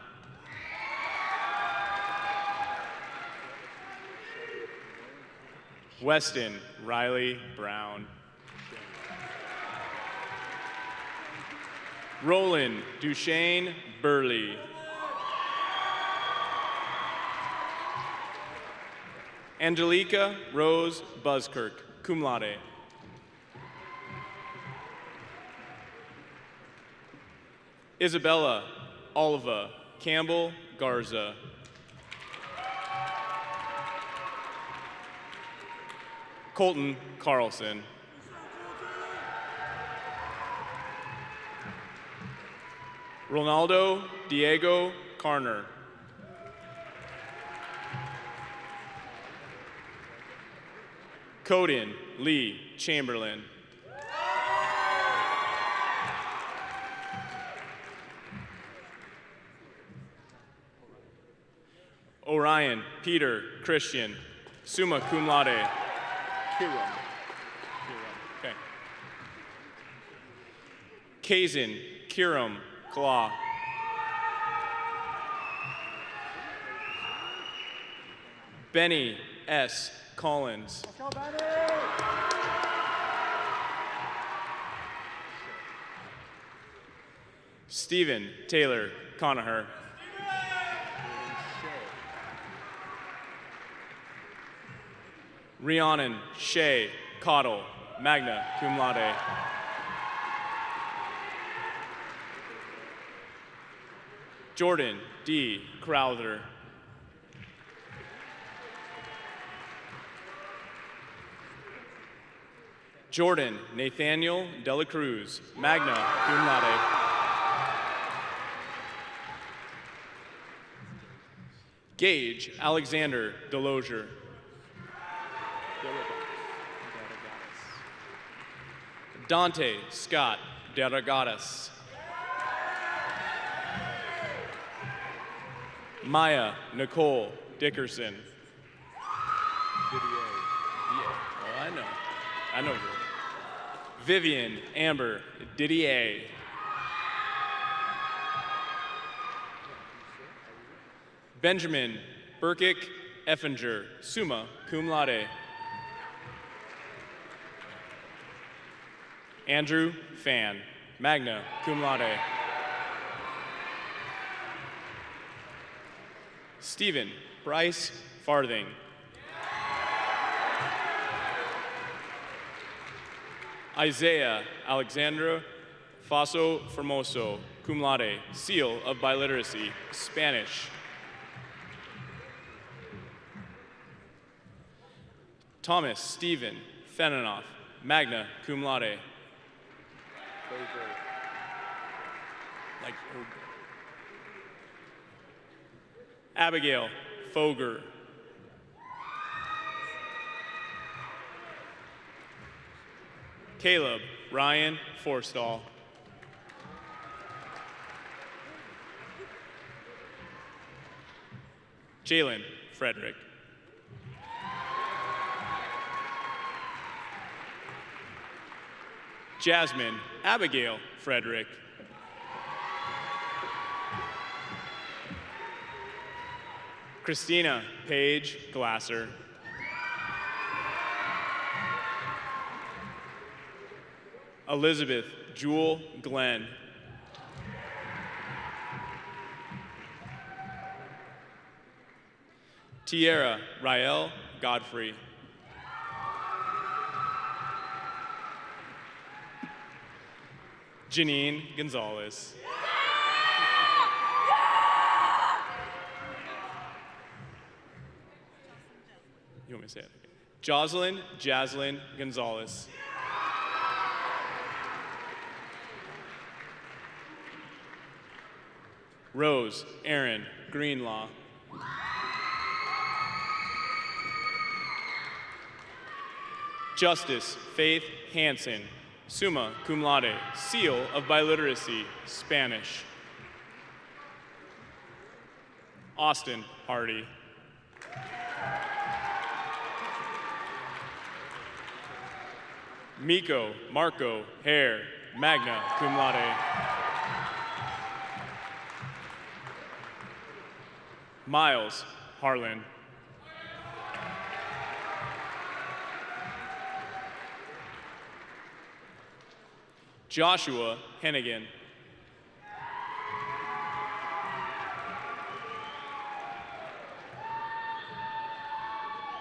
Weston Riley Brown. Roland Duchesne Burley. Angelica Rose Buskirk, cum laude. Isabella Oliva Campbell Garza. Colton Carlson. Ronaldo Diego Carner. Coden Lee Chamberlain. Orion Peter Christian, summa cum laude. Kiram. Okay. Kazin Kiram Claw. Benny S. Collins. Stephen Taylor Conaher. Rhiannon Shea Cottle, magna cum laude. Jordan D. Crowther. Jordan Nathaniel Dela Cruz, magna cum laude. Gage Alexander Delosier. Dante Scott Deragadas. Maya Nicole Dickerson. Oh, I know you. Vivian Amber Didier. Benjamin Burkick Effinger, summa cum laude. Andrew Fan, magna cum laude. Stephen Bryce Farthing. Isaiah Alexandra Faso Formoso, cum laude, seal of biliteracy, Spanish. Thomas Stephen Feninoff, magna cum laude. Like Abigail Foger. Caleb Ryan Forstall. Jalen Frederick. Jasmine Abigail Frederick. Christina Paige Glasser. Elizabeth Jewel Glenn. Tierra Rael Godfrey. Janine Gonzalez. You want me to say it? Okay. Jocelyn Jaslyn Gonzalez. Rose Aaron Greenlaw. Justice Faith Hansen, summa cum laude, seal of biliteracy, Spanish. Austin Hardy. Miko Marco Hare, magna cum laude. Miles Harlan. Joshua Hennigan.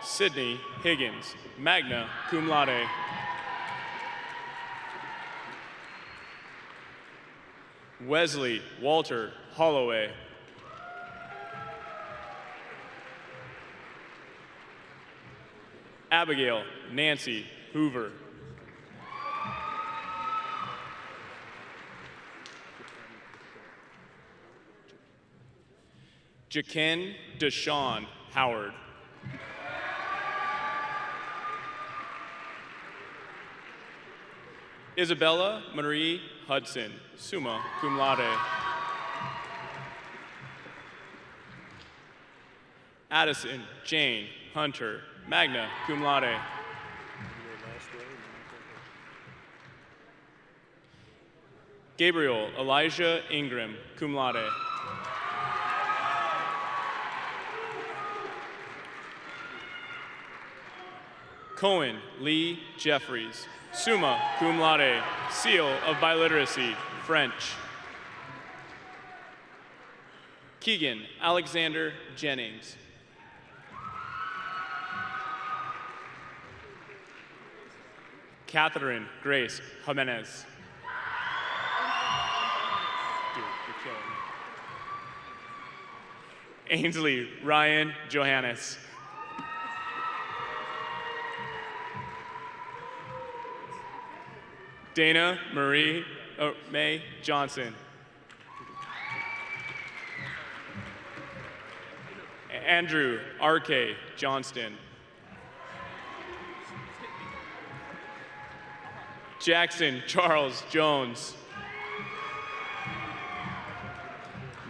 Sydney Higgins, magna cum laude. Wesley Walter Holloway. Abigail Nancy Hoover. Jaken Deshawn Howard. Isabella Marie Hudson, summa cum laude. Addison Jane Hunter, magna cum laude. Gabriel Elijah Ingram, cum laude. Cohen Lee Jeffries, summa cum laude, seal of biliteracy, French. Keegan Alexander Jennings. Catherine Grace Jimenez. Dude, you're killing me. Ainsley Ryan Johannes. Dana May Johnson. Andrew R.K. Johnston. Jackson Charles Jones.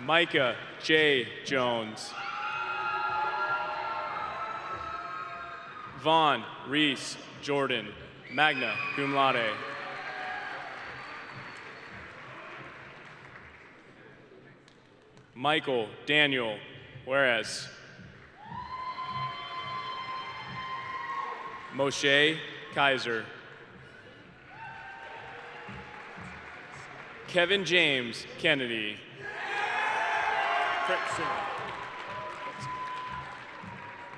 Micah J. Jones. Vaughn Reese Jordan, magna cum laude. Michael Daniel Juarez. Moshe Kaiser. Kevin James Kennedy.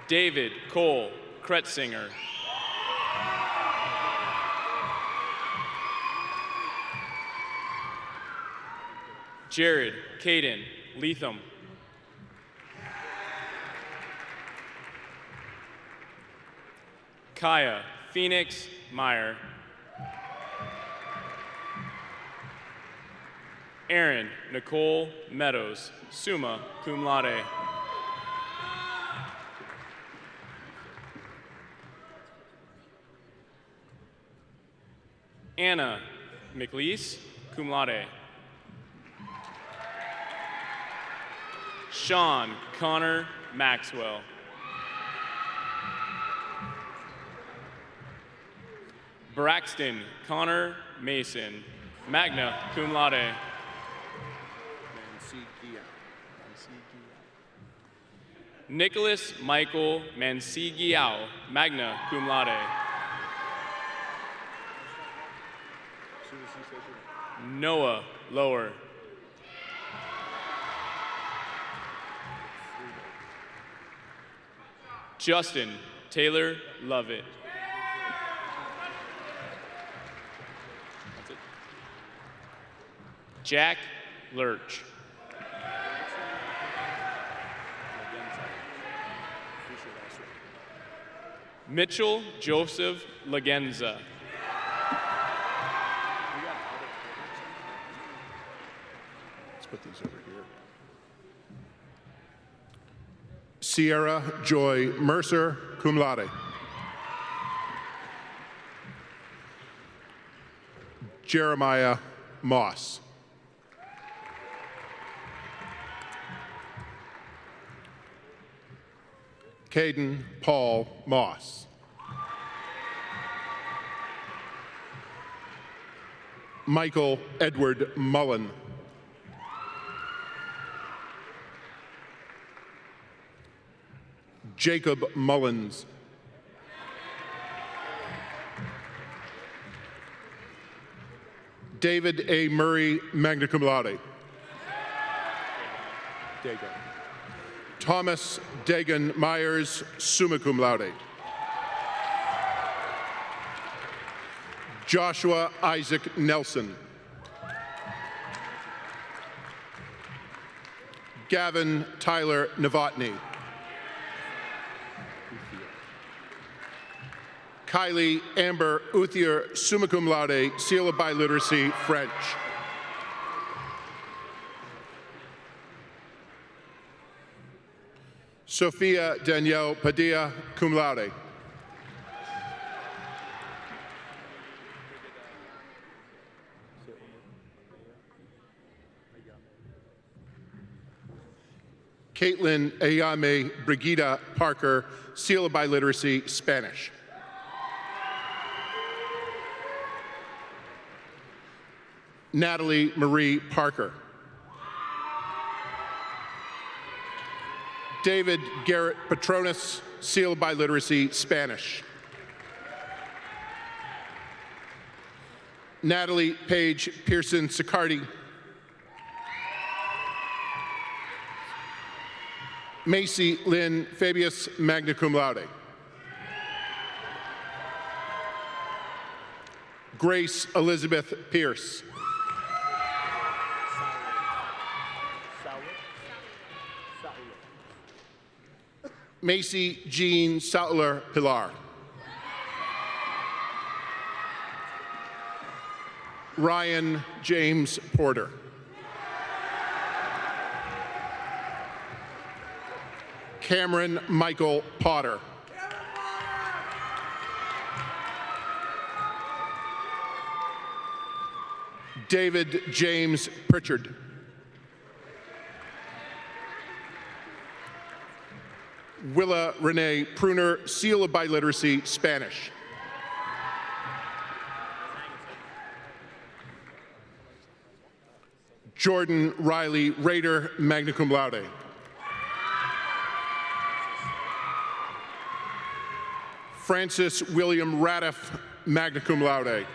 David Cole Kretzinger. Jared Caden Leatham. Kaya Phoenix Meyer. Aaron Nicole Meadows, summa cum laude. Anna McLeese, cum laude. Sean Connor Maxwell. Braxton Connor Mason, magna cum laude. Nicholas Michael Mansigiao, magna cum laude. Noah Lower. Justin Taylor Lovett. That's it. Jack Lurch. Mitchell Joseph Lagenza. Let's put these over here. Sierra Joy Mercer, cum laude. Jeremiah Moss. Caden Paul Moss. Michael Edward Mullen. Jacob Mullins. David A. Murray, magna cum laude. Dagon. Thomas Dagon Myers, summa cum laude. Joshua Isaac Nelson. Gavin Tyler Novotny. Kylie Amber Uthier, summa cum laude, seal of biliteracy, French. Sophia Danielle Padilla, cum laude. Caitlin Ayame Brigida Parker, seal of biliteracy, Spanish. Natalie Marie Parker. David Garrett Patronus, seal of biliteracy, Spanish. Natalie Paige Pearson Sicardi. Macy Lynn Fabius, magna cum laude. Grace Elizabeth Pierce. Macy Jean Sattler Pilar. Ryan James Porter. Cameron Michael Potter. David James Pritchard. Willa Renee Pruner, seal of biliteracy, Spanish. Jordan Riley Rader, magna cum laude. Francis William Radiff, magna cum laude.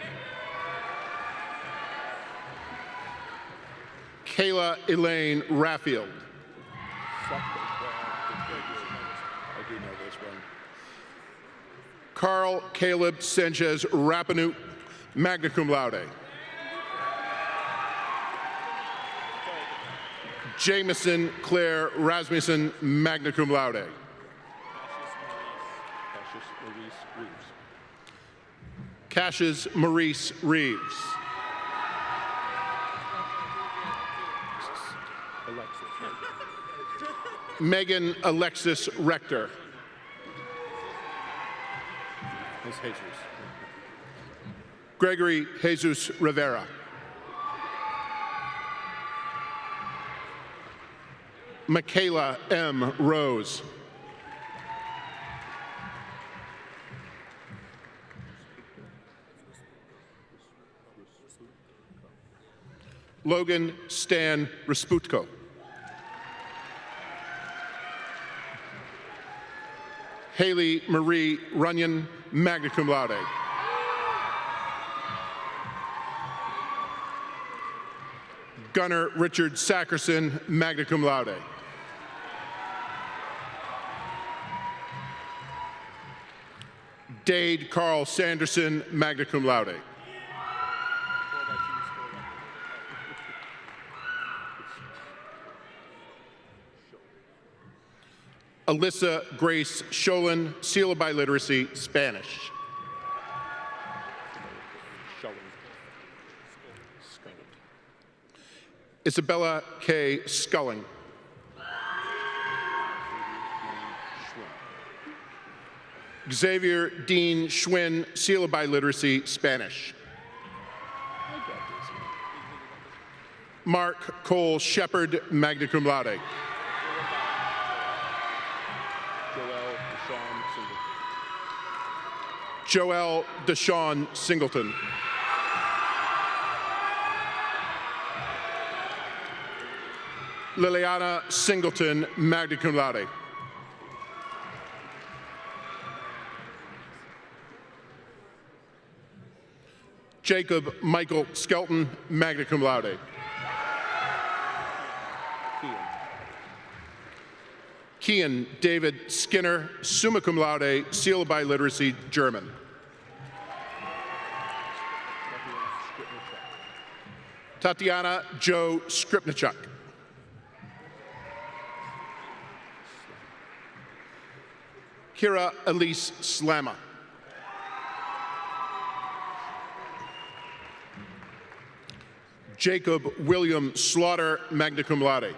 Kayla Elaine Raffield. I do know this one. Carl Caleb Sanchez Rapanu, magna cum laude. Jameson Claire Rasmussen, magna cum laude. Cassius Maurice Reeves. Megan Alexis Rector. Ms. Jesus. Gregory Jesus Rivera. Michaela M. Rose. Logan Stan Rasputko. Haley Marie Runyon, magna cum laude. Gunnar Richard Sackerson, magna cum laude. Dade Carl Sanderson, magna cum laude. Alyssa Grace Sholin, seal of biliteracy, Spanish. Isabella K. Sculling. Xavier Dean Schwinn, seal of biliteracy, Spanish. Mark Cole Shepard, magna cum laude. Joel Deshawn Singleton. Liliana Singleton, magna cum laude. Jacob Michael Skelton, magna cum laude. Kian David Skinner, summa cum laude, seal of biliteracy, German. Tatiana Joe Skripnichuk. Kira Elise Slama. Jacob William Slaughter, magna cum laude.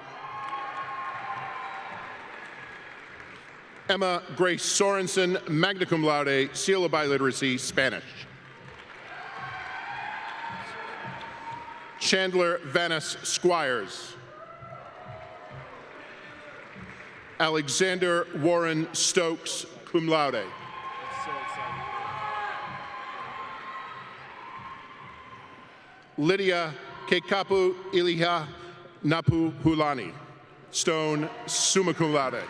Emma Grace Sorensen, magna cum laude, seal of biliteracy, Spanish. Chandler Vanis Squires. Alexander Warren Stokes, cum laude. Lydia Kekapu Iliha Napu Hulani, Stone, summa cum laude.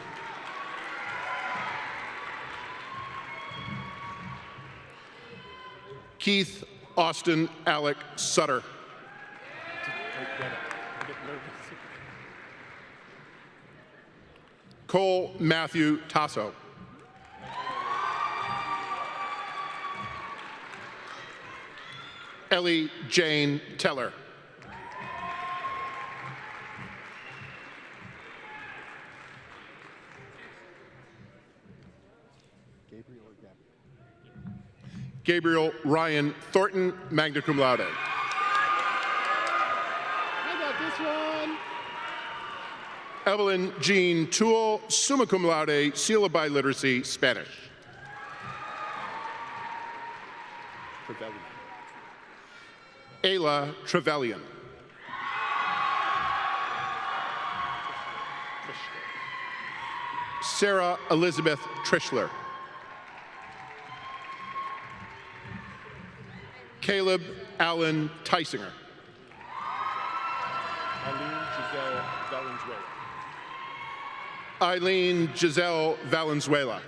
Keith Austin Alec Sutter. Cole Matthew Tasso. Ellie Jane Teller. Gabriel Ryan Thornton, magna cum laude. I got this one. Evelyn Jean Toole, summa cum laude, seal of biliteracy, Spanish. Ayla Trevelyan. Sarah Elizabeth Trischler. Caleb Allen Teisinger. Eileen Giselle Valenzuela.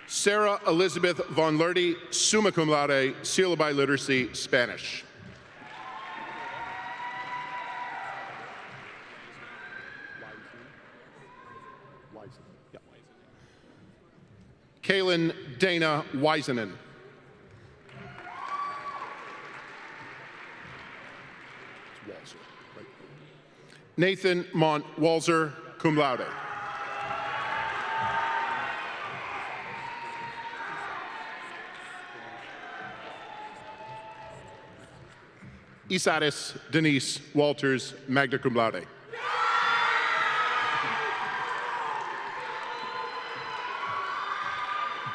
Sarah Elizabeth Von Lerdy, summa cum laude, seal of biliteracy, Spanish. Kaylin Dana Wisenan. Nathan Mont Walzer, cum laude. Isatis Denise Walters, magna cum laude.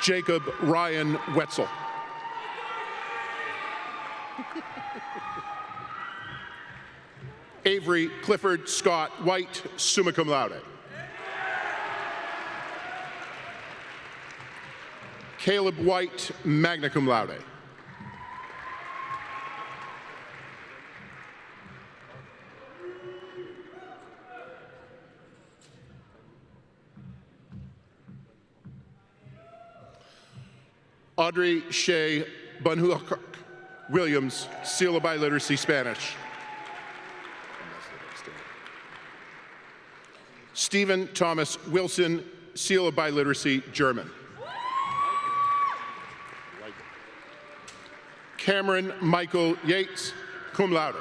Jacob Ryan Wetzel. Avery Clifford Scott White, summa cum laude. Caleb White, magna cum laude. Audrey Shea Bunhuakuk Williams, seal of biliteracy, Spanish. Stephen Thomas Wilson, seal of biliteracy, German. Cameron Michael Yates, cum laude.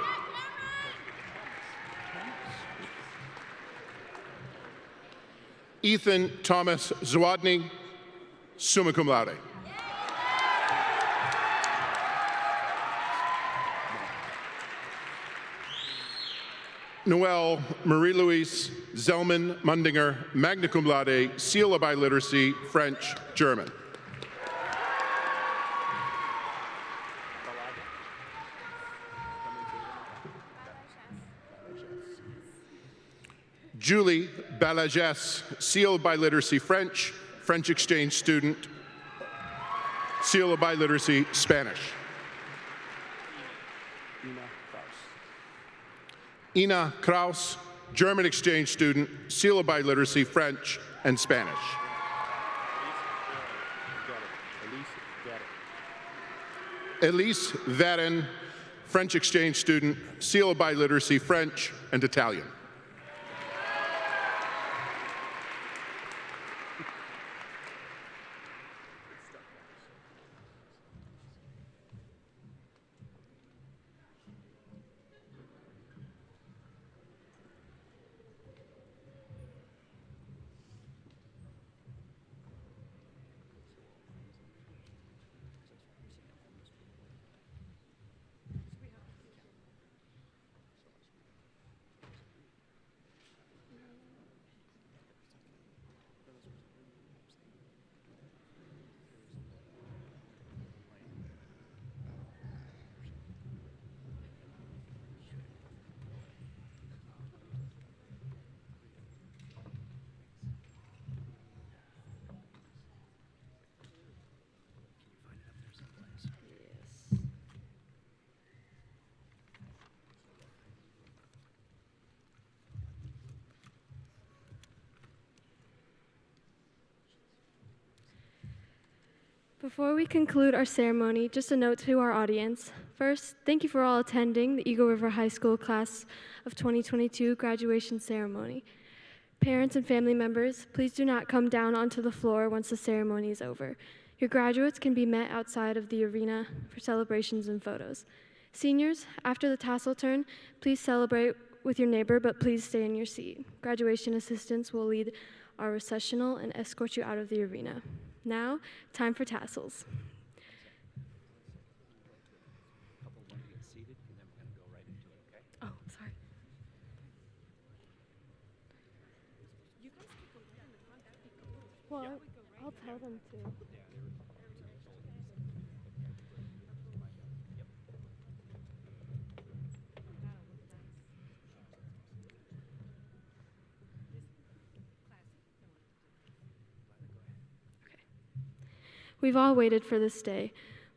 Ethan Thomas Zawadny, summa cum laude. Noelle Marie-Louise Zellman Mundinger, magna cum laude, seal of biliteracy, French, German. Julie Balagès, seal of biliteracy, French, French exchange student, seal of biliteracy, Spanish. Ina Kraus, German exchange student, seal of biliteracy, French and Spanish. Elise Vaden, French exchange student, seal of biliteracy, French and Italian. Before we conclude our ceremony, just a note to our audience. First, thank you for all attending the Eagle River High School Class of 2022 graduation ceremony. Parents and family members, please do not come down onto the floor once the ceremony is over. Your graduates can be met outside of the arena for celebrations and photos. Seniors, after the tassel turn, please celebrate with your neighbor, but please stay in your seat. Graduation assistants will lead our recessional and escort you out of the arena. Now, time for tassels. Oh, sorry. Well, I'll tell them to. We've all waited for this day.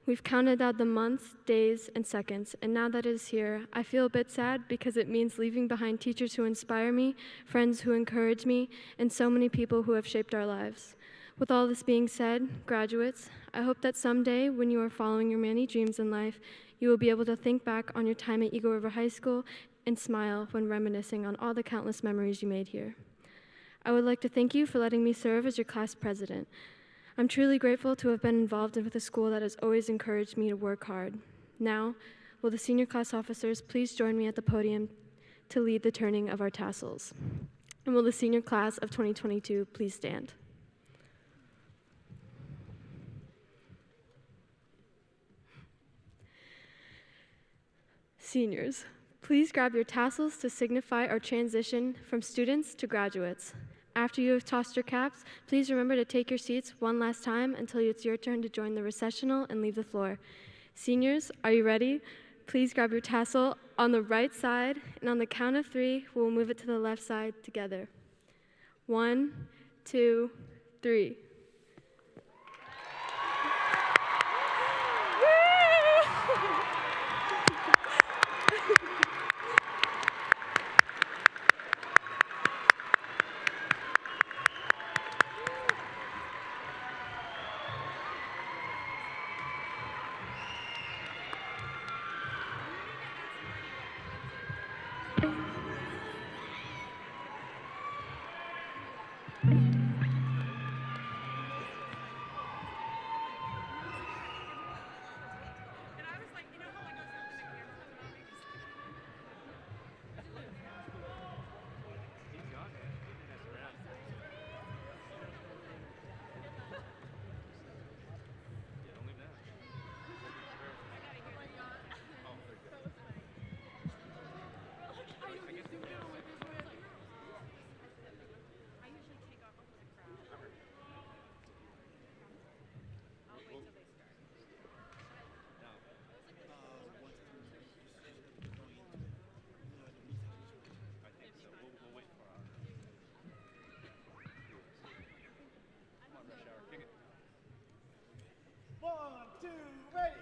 We've counted down the months, days, and seconds, and now that it is here, I feel a bit sad because it means leaving behind teachers who inspire me, friends who encourage me, and so many people who have shaped our lives. With all this being said, graduates, I hope that someday when you are following your many dreams in life, you will be able to think back on your time at Eagle River High School and smile when reminiscing on all the countless memories you made here. I would like to thank you for letting me serve as your class president. I'm truly grateful to have been involved with a school that has always encouraged me to work hard. Now, will the senior class officers please join me at the podium to lead the turning of our tassels? And will the senior class of 2022 please stand? Seniors, please grab your tassels to signify our transition from students to graduates. After you have tossed your caps, please remember to take your seats one last time until it's your turn to join the recessional and leave the floor. Seniors, are you ready? Please grab your tassel on the right side, and on the count of 3, we'll move it to the left side together. 1, 2, 3. Ready?